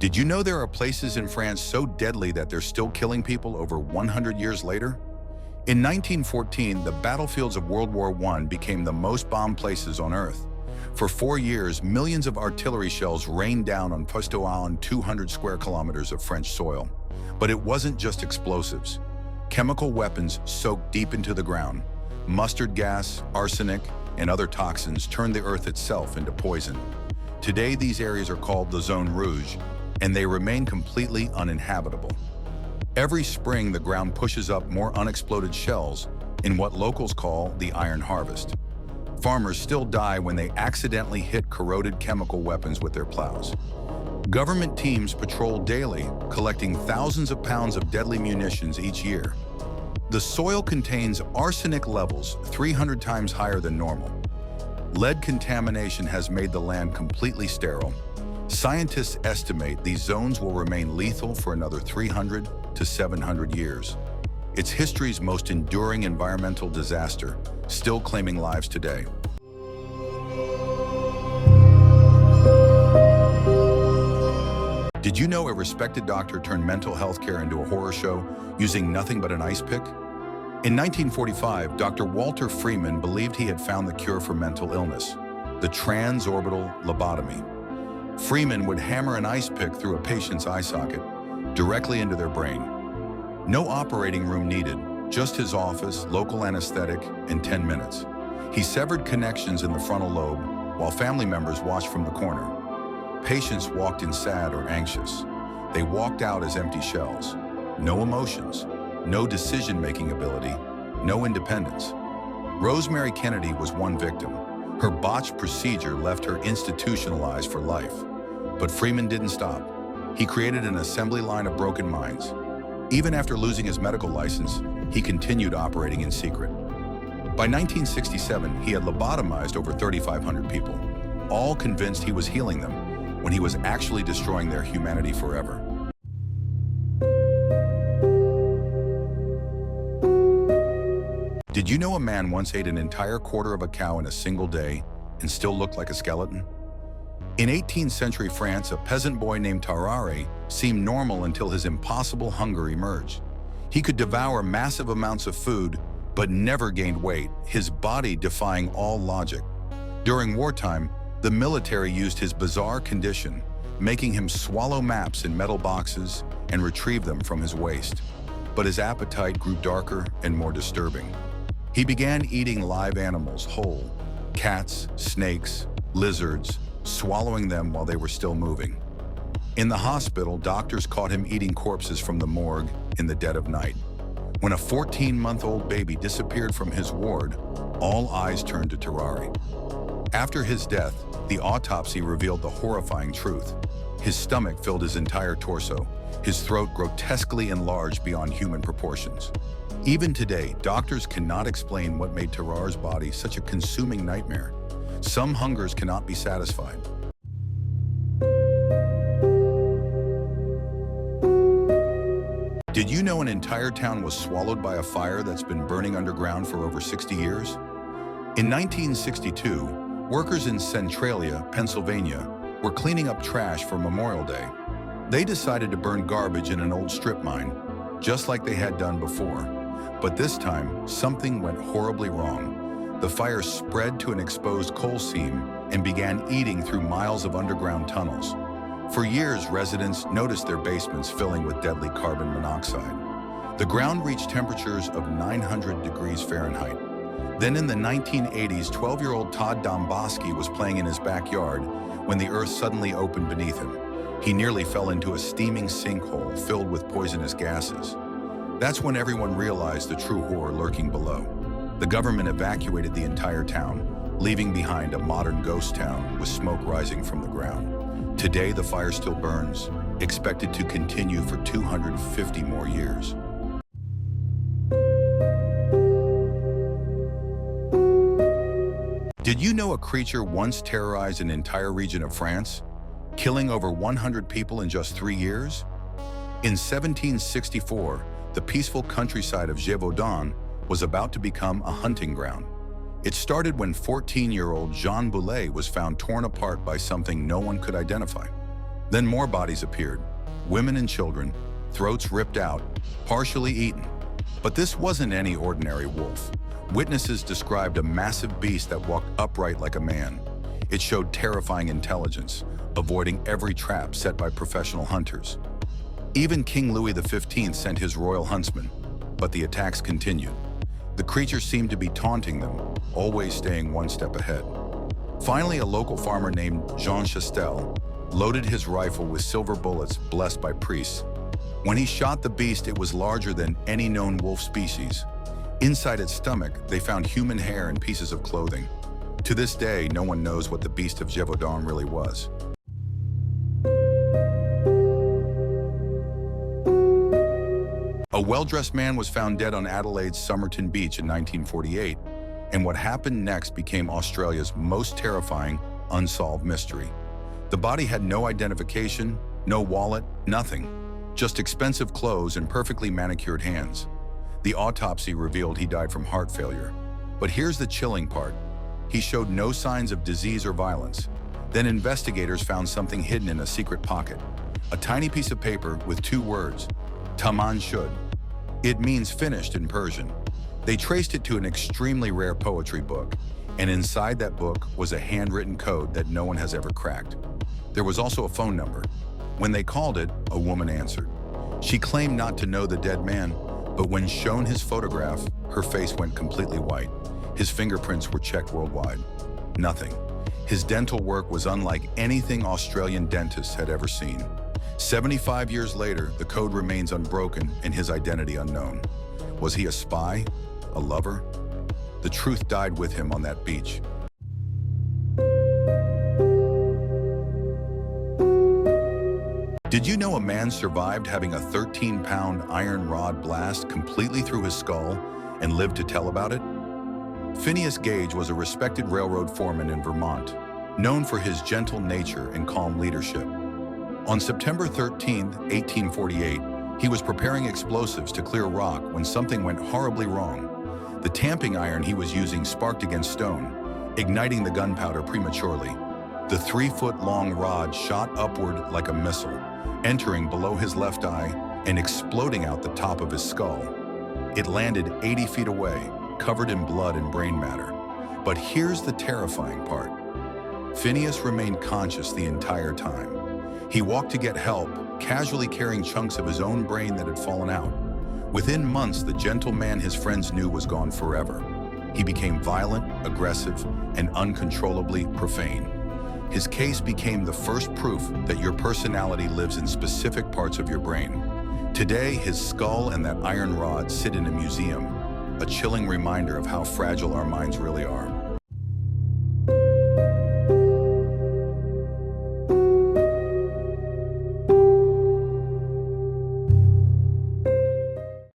Did you know there are places in France so deadly that they're still killing people over 100 years later? In 1914, the battlefields of World War I became the most bombed places on Earth. For 4 years, millions of artillery shells rained down on Pustois 200 square kilometers of French soil. But it wasn't just explosives. Chemical weapons soaked deep into the ground. Mustard gas, arsenic, and other toxins turned the Earth itself into poison. Today, these areas are called the Zone Rouge, and they remain completely uninhabitable. Every spring, the ground pushes up more unexploded shells in what locals call the iron harvest. Farmers still die when they accidentally hit corroded chemical weapons with their plows. Government teams patrol daily, collecting thousands of pounds of deadly munitions each year. The soil contains arsenic levels 300 times higher than normal. Lead contamination has made the land completely sterile. Scientists estimate these zones will remain lethal for another 300 to 700 years. It's history's most enduring environmental disaster, still claiming lives today. Did you know a respected doctor turned mental health care into a horror show using nothing but an ice pick? In 1945, Dr. Walter Freeman believed he had found the cure for mental illness, the transorbital lobotomy. Freeman would hammer an ice pick through a patient's eye socket, directly into their brain. No operating room needed, just his office, local anesthetic, and 10 minutes. He severed connections in the frontal lobe, while family members watched from the corner. Patients walked in sad or anxious. They walked out as empty shells. No emotions, no decision-making ability, no independence. Rosemary Kennedy was one victim. Her botched procedure left her institutionalized for life. But Freeman didn't stop. He created an assembly line of broken minds. Even after losing his medical license, he continued operating in secret. By 1967, he had lobotomized over 3,500 people, all convinced he was healing them, when he was actually destroying their humanity forever. Did you know a man once ate an entire quarter of a cow in a single day and still looked like a skeleton? In 18th century France, a peasant boy named Tarare seemed normal until his impossible hunger emerged. He could devour massive amounts of food, but never gained weight, his body defying all logic. During wartime, the military used his bizarre condition, making him swallow maps in metal boxes and retrieve them from his waist. But his appetite grew darker and more disturbing. He began eating live animals whole, cats, snakes, lizards, swallowing them while they were still moving. In the hospital, doctors caught him eating corpses from the morgue in the dead of night. When a 14-month-old baby disappeared from his ward, all eyes turned to Tarare. After his death, the autopsy revealed the horrifying truth. His stomach filled his entire torso, his throat grotesquely enlarged beyond human proportions. Even today, doctors cannot explain what made Tarare's body such a consuming nightmare. Some hungers cannot be satisfied. Did you know an entire town was swallowed by a fire that's been burning underground for over 60 years? In 1962, workers in Centralia, Pennsylvania, were cleaning up trash for Memorial Day. They decided to burn garbage in an old strip mine, just like they had done before. But this time, something went horribly wrong. The fire spread to an exposed coal seam and began eating through miles of underground tunnels. For years, residents noticed their basements filling with deadly carbon monoxide. The ground reached temperatures of 900 degrees Fahrenheit. Then in the 1980s, 12-year-old Todd Domboski was playing in his backyard when the earth suddenly opened beneath him. He nearly fell into a steaming sinkhole filled with poisonous gases. That's when everyone realized the true horror lurking below. The government evacuated the entire town, leaving behind a modern ghost town with smoke rising from the ground. Today, the fire still burns, expected to continue for 250 more years. Did you know a creature once terrorized an entire region of France, killing over 100 people in just 3 years? In 1764, the peaceful countryside of Gévaudan was about to become a hunting ground. It started when 14-year-old Jean Boulet was found torn apart by something no one could identify. Then more bodies appeared, women and children, throats ripped out, partially eaten. But this wasn't any ordinary wolf. Witnesses described a massive beast that walked upright like a man. It showed terrifying intelligence, avoiding every trap set by professional hunters. Even King Louis XV sent his royal huntsmen, but the attacks continued. The creature seemed to be taunting them, always staying one step ahead. Finally, a local farmer named Jean Chastel loaded his rifle with silver bullets blessed by priests. When he shot the beast, it was larger than any known wolf species. Inside its stomach, they found human hair and pieces of clothing. To this day, no one knows what the beast of Gévaudan really was. A well-dressed man was found dead on Adelaide's Somerton Beach in 1948, and what happened next became Australia's most terrifying, unsolved mystery. The body had no identification, no wallet, nothing. Just expensive clothes and perfectly manicured hands. The autopsy revealed he died from heart failure. But here's the chilling part. He showed no signs of disease or violence. Then investigators found something hidden in a secret pocket. A tiny piece of paper with 2 words, Taman Shud. It means finished in Persian. They traced it to an extremely rare poetry book, and inside that book was a handwritten code that no one has ever cracked. There was also a phone number. When they called it, a woman answered. She claimed not to know the dead man, but when shown his photograph, her face went completely white. His fingerprints were checked worldwide. Nothing. His dental work was unlike anything Australian dentists had ever seen. 75 years later, the code remains unbroken and his identity unknown. Was he a spy? A lover? The truth died with him on that beach. Did you know a man survived having a 13-pound iron rod blast completely through his skull and lived to tell about it? Phineas Gage was a respected railroad foreman in Vermont, known for his gentle nature and calm leadership. On September 13, 1848, he was preparing explosives to clear rock when something went horribly wrong. The tamping iron he was using sparked against stone, igniting the gunpowder prematurely. The 3-foot-long rod shot upward like a missile, entering below his left eye and exploding out the top of his skull. It landed 80 feet away, covered in blood and brain matter. But here's the terrifying part. Phineas remained conscious the entire time. He walked to get help, casually carrying chunks of his own brain that had fallen out. Within months, the gentle man his friends knew was gone forever. He became violent, aggressive, and uncontrollably profane. His case became the first proof that your personality lives in specific parts of your brain. Today, his skull and that iron rod sit in a museum, a chilling reminder of how fragile our minds really are.